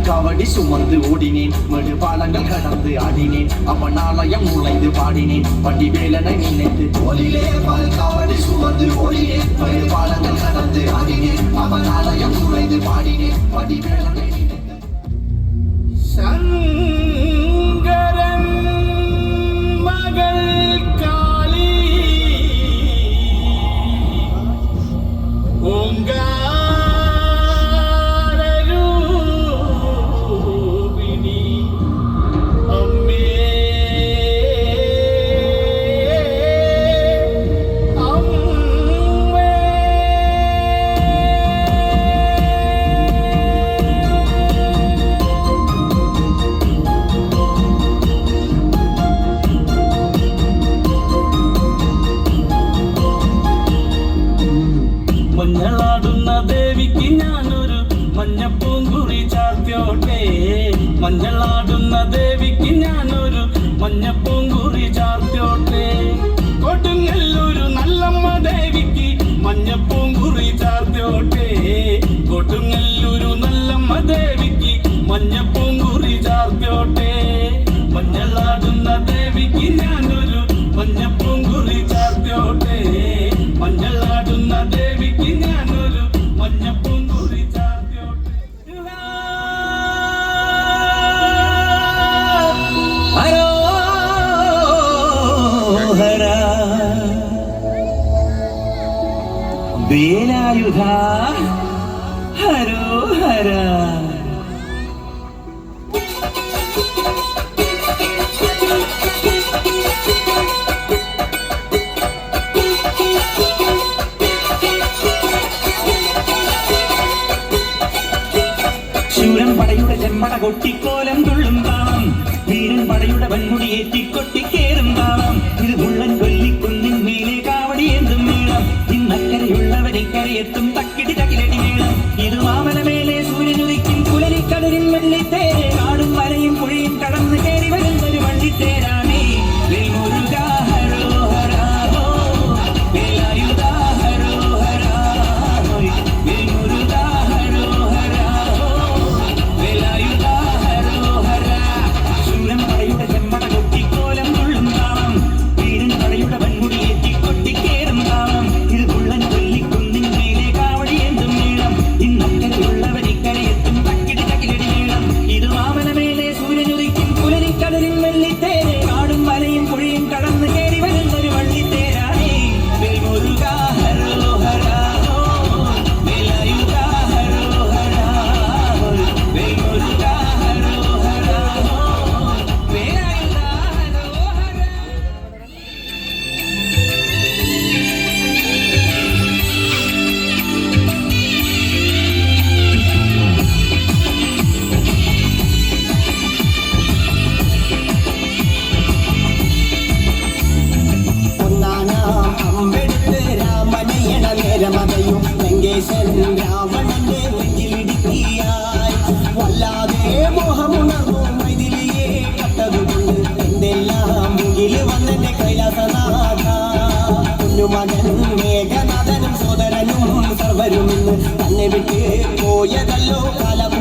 காவடி சுமந்து ஓடினேன், மடு பாலங்கள் கடந்து ஆடினேன், அவன் ஆலயம் நுழைந்து பாடினேன், வண்டி வேலனை நினைத்து தோளிலே பால் காவடி சுமந்து ஓடினேன், மடு பாலங்கள் கடந்து ஆடினேன், அவன் ஆலயம் நுழைந்து பாடினேன், வண்டி வேலனை நினைத்து சங்கரன் மகள் காளி ஓங்க മഞ്ഞളാടുന്ന ദേവിക്ക് ഞാനൊരു മഞ്ഞപ്പൂങ്കുറി ചാർത്തോട്ടെ. കൊടുങ്ങല്ലൂരു നല്ലമ്മ ദേവിക്ക് മഞ്ഞപ്പൂങ്കുറി ചാർത്തോട്ടെ. കൊടുങ്ങല്ലൂരു നല്ലമ്മ ദേവിക്ക് മഞ്ഞപ്പൂങ്കുറി ചാർത്തോട്ടെ. മഞ്ഞളാടുന്ന ദേവിക്ക് ഞാനൊരു മഞ്ഞപ്പൂങ്കുറി ചാർത്തോട്ടെ. മഞ്ഞളാടുന്ന ദേവിക്ക് ഞാനൊരു മഞ്ഞപ്പൂങ്കുറി ചാർത്തോട്ടെ. വേലായുധ ഹരോഹര. ശൂരൻ പടയുടെ ചെമ്മട കൊട്ടിക്കോലം തുള്ളും താളം, വീരൻ പടയുടെ വൻമുടി ഏറ്റിക്കൊട്ടിക്കേറും താളം. ഇത് മുള്ളൻ കൊല്ലിക്കുന്നിൻ മേലെ കാവടിയേന്തും മേളം. ഇന്നക്കരയുള്ളവരിക്കരയെത്തും തക്കിടി തകിലടി മേളം. ഇത് മാമലമേലെ സൂര്യനുദിക്കും പുലരിക്കടലിൻ വെള്ളിത്തേരെ. കാടും വരയും പുഴയും കടന്ന് കയറി വരുന്നൊരു വള്ളിത്തേരാണേ. വേൽമുരുക ഹരോഹര ഹോ, വേലായുധ ഹരോഹര ഹോയ്. വേൽമുരുക ഹരോഹര ഹോ, വേലായുധ ഹരോഹര. ശൂരൻ പടയുടെ ചെമ്മട കൊട്ടിക്കോലം തുള്ളും താളം, വീരൻ പടയുടെ വൻമുടി ഏറ്റിക്കൊട്ടി മകനും മേഘനാഥനും സോദരനും സർവരും ഇന്ന് തന്നെ വിട്ട് പോയതല്ലോ കാലം